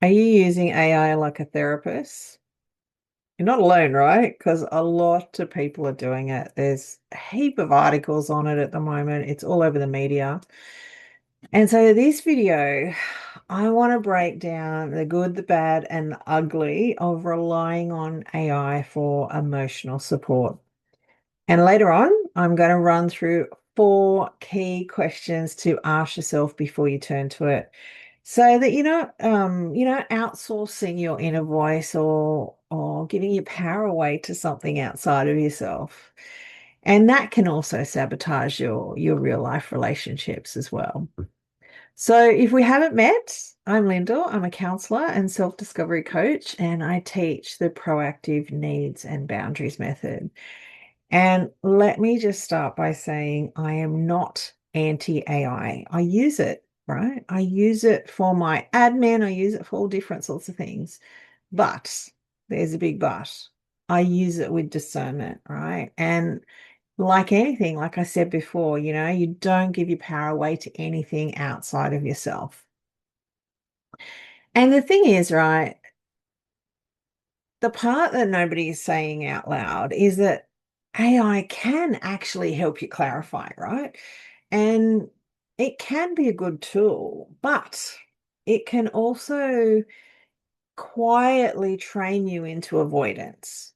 Are you using AI like a therapist? You're not alone, right? Because a lot of people are doing it. There's a heap of articles on it at the moment. It's all over the media. And so this video, I want to break down the good, the bad, and the ugly of relying on AI for emotional support. And later on, I'm going to run through four key questions to ask yourself before you turn to it, so that you're not outsourcing your inner voice or giving your power away to something outside of yourself. And that can also sabotage your real life relationships as well. So if we haven't met, I'm Linda. I'm a counselor and self-discovery coach, and I teach the proactive needs and boundaries method. And let me just start by saying I am not anti-AI. I use it, right? I use it for my admin. I use it for all different sorts of things. But there's a big but. I use it with discernment, right? And like anything, like I said before, you don't give your power away to anything outside of yourself. And the thing is, right, the part that nobody is saying out loud is that AI can actually help you clarify, right? And it can be a good tool, but it can also quietly train you into avoidance.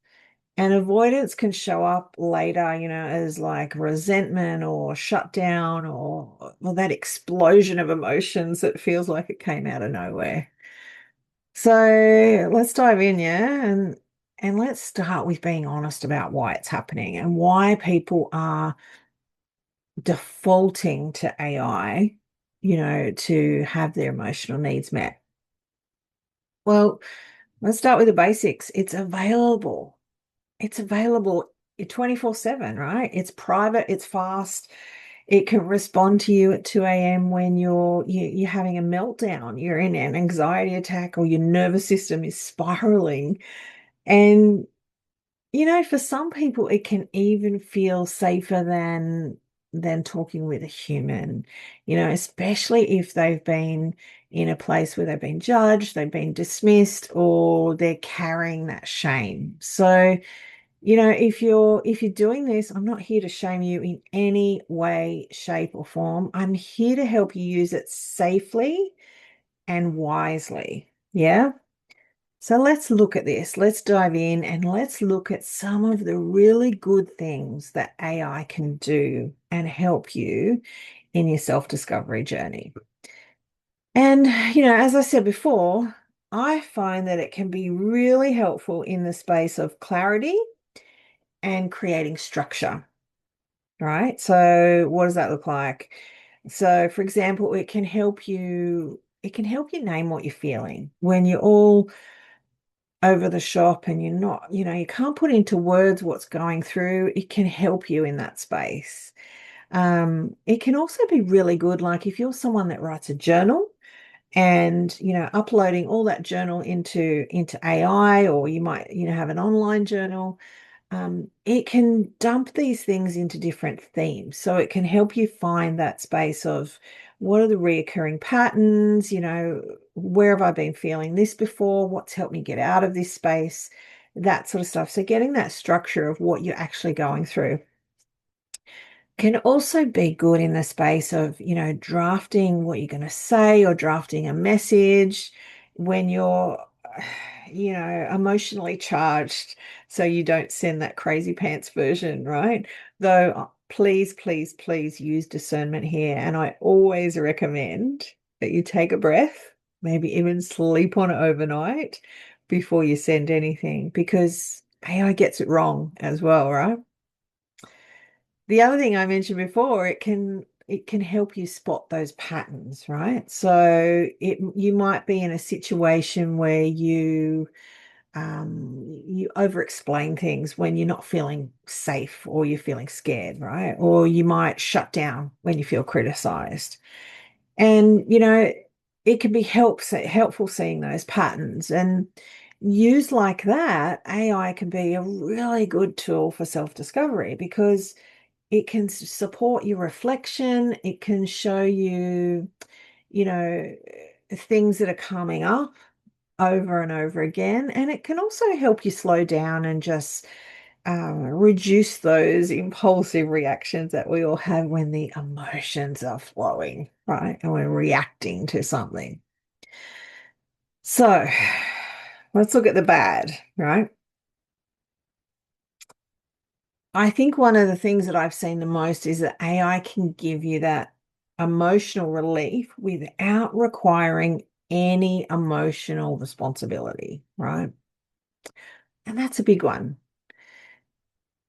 And avoidance can show up later, as like resentment or shutdown or that explosion of emotions that feels like it came out of nowhere. So let's dive in, yeah, and let's start with being honest about why it's happening and why people are defaulting to AI, to have their emotional needs met. Well, let's start with the basics. It's available. It's available 24/7, right? It's private, it's fast. It can respond to you at 2 a.m. when you're having a meltdown, you're in an anxiety attack, or your nervous system is spiraling. And for some people, it can even feel safer than talking with a human, especially if they've been in a place where they've been judged, they've been dismissed, or they're carrying that shame. So, if you're doing this, I'm not here to shame you in any way, shape, or form. I'm here to help you use it safely and wisely. Yeah. So let's look at this. Let's dive in and let's look at some of the really good things that AI can do and help you in your self-discovery journey. And, as I said before, I find that it can be really helpful in the space of clarity and creating structure, right? So what does that look like? So, for example, it can help you name what you're feeling when you're all over the shop and you're not, you can't put into words what's going through. It can help you in that space. It can also be really good, like if you're someone that writes a journal and uploading all that journal into AI, or you might have an online journal. It can dump these things into different themes. So it can help you find that space of what are the reoccurring patterns, where have I been feeling this before? What's helped me get out of this space? That sort of stuff. So getting that structure of what you're actually going through can also be good in the space of, drafting what you're going to say or drafting a message when you're, emotionally charged, so you don't send that crazy pants version, right? Though, please, please, please use discernment here. And I always recommend that you take a breath, maybe even sleep on it overnight before you send anything, because AI gets it wrong as well, right? The other thing I mentioned before, it can help you spot those patterns, right? So you might be in a situation where you over explain things when you're not feeling safe or you're feeling scared, right? Or you might shut down when you feel criticized. And it can be helpful seeing those patterns, and used like that, AI can be a really good tool for self-discovery because it can support your reflection. It can show you, you know, things that are coming up. over and over again. And it can also help you slow down and just reduce those impulsive reactions that we all have when the emotions are flowing, right? And we're reacting to something. So let's look at the bad, right? I think one of the things that I've seen the most is that AI can give you that emotional relief without requiring any emotional responsibility, right? And that's a big one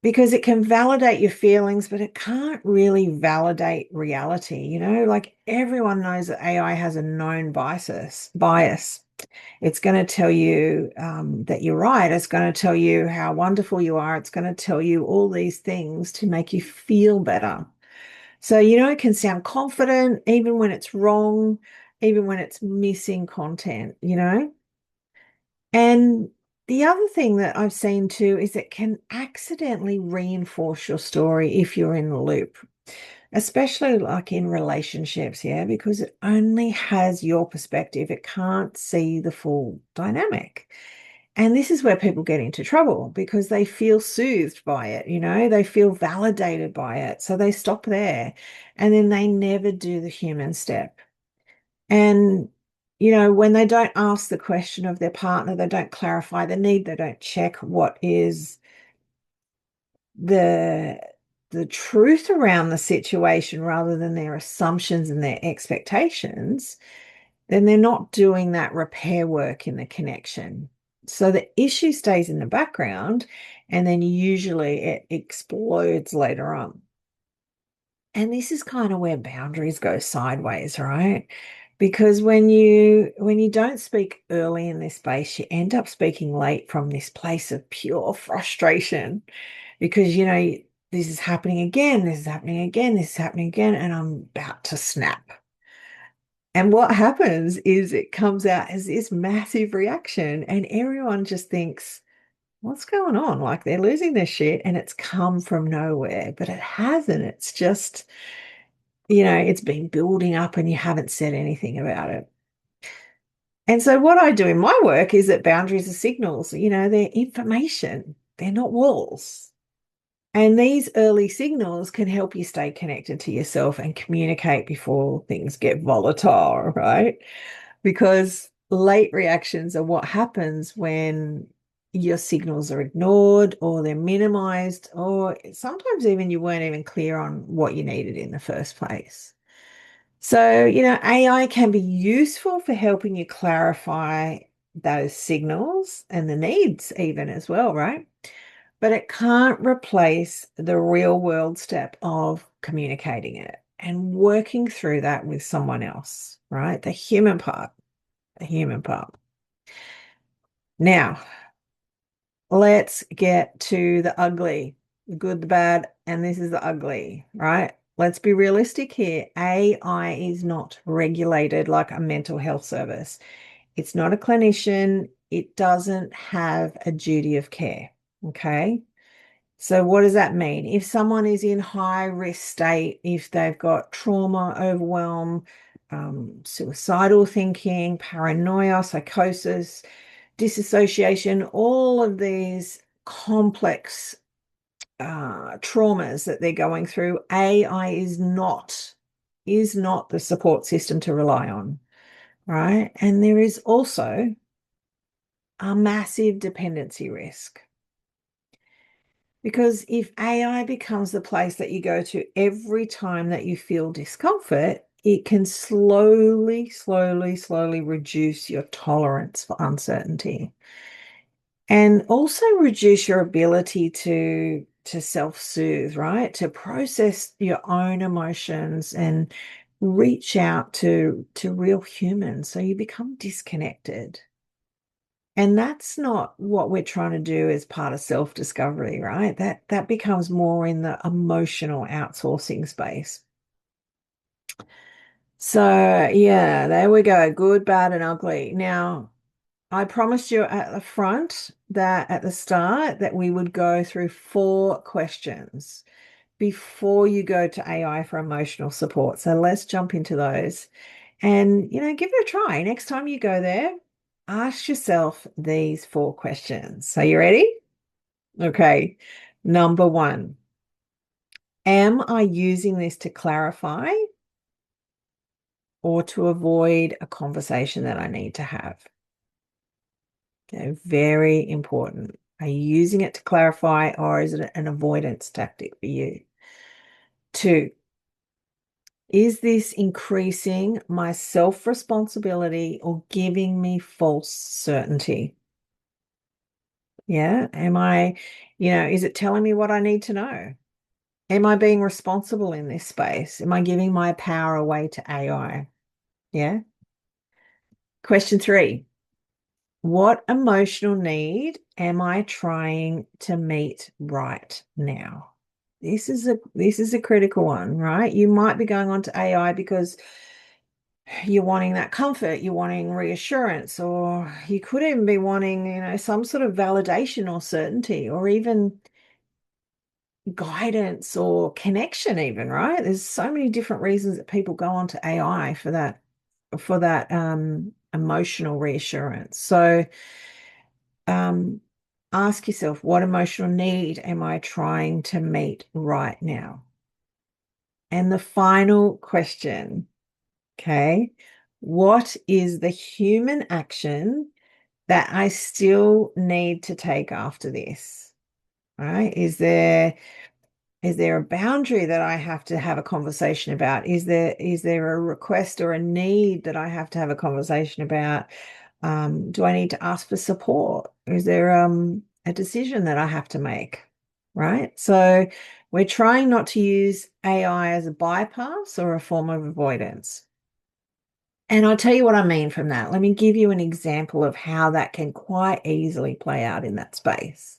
because it can validate your feelings, but it can't really validate reality. Like everyone knows that AI has a known bias. It's going to tell you that you're right. It's going to tell you how wonderful you are. It's going to tell you all these things to make you feel better. So, it can sound confident even when it's wrong, even when it's missing content. And the other thing that I've seen too is it can accidentally reinforce your story if you're in the loop, especially like in relationships, yeah, because it only has your perspective. It can't see the full dynamic. And this is where people get into trouble because they feel soothed by it, they feel validated by it. So they stop there and then they never do the human step. And, when they don't ask the question of their partner, they don't clarify the need, they don't check what is the the truth around the situation rather than their assumptions and their expectations, then they're not doing that repair work in the connection. So the issue stays in the background and then usually it explodes later on. And this is kind of where boundaries go sideways, right? Because when you don't speak early in this space, you end up speaking late from this place of pure frustration because this is happening again, this is happening again, this is happening again, and I'm about to snap. And what happens is it comes out as this massive reaction, and everyone just thinks, what's going on? Like they're losing their shit, and it's come from nowhere, but it hasn't. It's just, it's been building up, and you haven't said anything about it. And so, what I do in my work is that boundaries are signals, they're information, they're not walls. And these early signals can help you stay connected to yourself and communicate before things get volatile, right? Because late reactions are what happens when your signals are ignored or they're minimized, or sometimes even you weren't even clear on what you needed in the first place. So, AI can be useful for helping you clarify those signals and the needs, even as well, right? But it can't replace the real world step of communicating it and working through that with someone else, right? The human part, the human part. Now, let's get to the ugly, the good, the bad, and this is the ugly, right? Let's be realistic here. AI is not regulated like a mental health service. It's not a clinician. It doesn't have a duty of care. Okay. So what does that mean? If someone is in high risk state, if they've got trauma, overwhelm, suicidal thinking, paranoia, psychosis, disassociation, all of these complex traumas that they're going through, AI is not the support system to rely on, right? And there is also a massive dependency risk. Because if AI becomes the place that you go to every time that you feel discomfort, it can slowly, slowly, slowly reduce your tolerance for uncertainty and also reduce your ability to self-soothe, right? To process your own emotions and reach out to real humans. So you become disconnected. And that's not what we're trying to do as part of self-discovery, right? That becomes more in the emotional outsourcing space. So yeah, there we go. Good, bad, and ugly. Now, I promised you at the front that at the start that we would go through 4 questions before you go to AI for emotional support. So let's jump into those and, give it a try. Next time you go there, Ask yourself these four questions. So you ready? Okay. Number one, am I using this to clarify or to avoid a conversation that I need to have? Okay, very important. Are you using it to clarify or is it an avoidance tactic for you? Two, is this increasing my self-responsibility or giving me false certainty? Yeah. Am I, is it telling me what I need to know? Am I being responsible in this space? Am I giving my power away to AI? Yeah. Question three, what emotional need am I trying to meet right now? This is a critical one, right? You might be going on to AI because you're wanting that comfort, you're wanting reassurance, or you could even be wanting, some sort of validation or certainty, or even guidance or connection even, right? There's so many different reasons that people go on to AI for that emotional reassurance. So um ask yourself, what emotional need am I trying to meet right now? And the final question, okay, what is the human action that I still need to take after this? Right? Is there a boundary that I have to have a conversation about? Is there a request or a need that I have to have a conversation about? Do I need to ask for support? Is there a decision that I have to make? Right? So we're trying not to use AI as a bypass or a form of avoidance. And I'll tell you what I mean from that. Let me give you an example of how that can quite easily play out in that space.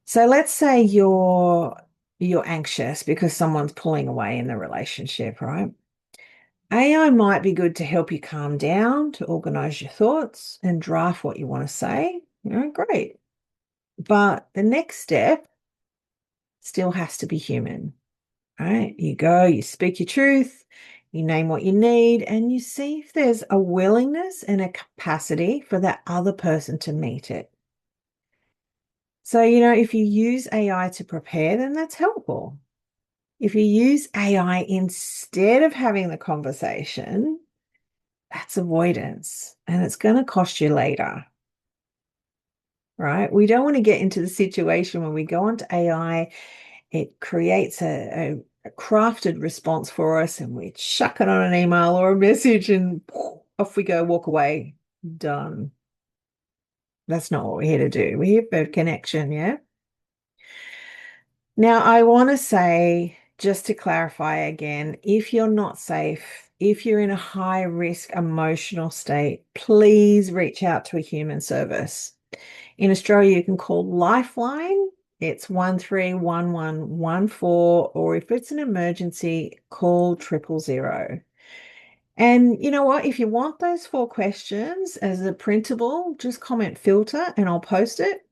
So let's say you're anxious because someone's pulling away in the relationship, right? AI might be good to help you calm down, to organize your thoughts and draft what you want to say. Great. But the next step still has to be human, right? You go, you speak your truth, you name what you need, and you see if there's a willingness and a capacity for that other person to meet it. So, if you use AI to prepare, then that's helpful. If you use AI instead of having the conversation, that's avoidance and it's going to cost you later, right? We don't want to get into the situation when we go onto AI, it creates a crafted response for us and we chuck it on an email or a message and off we go, walk away, done. That's not what we're here to do. We're here for connection, yeah? Now, I want to say, just to clarify again, if you're not safe, if you're in a high risk emotional state, please reach out to a human service. In Australia, you can call Lifeline. It's 131114, or if it's an emergency, call 000. And you know what? If you want those four questions as a printable, just comment filter and I'll post it.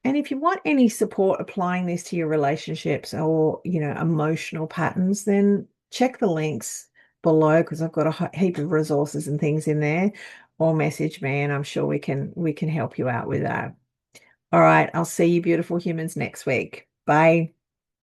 And if you want any support applying this to your relationships or, emotional patterns, then check the links below because I've got a heap of resources and things in there, or message me and I'm sure we can help you out with that. All right, I'll see you beautiful humans next week. Bye.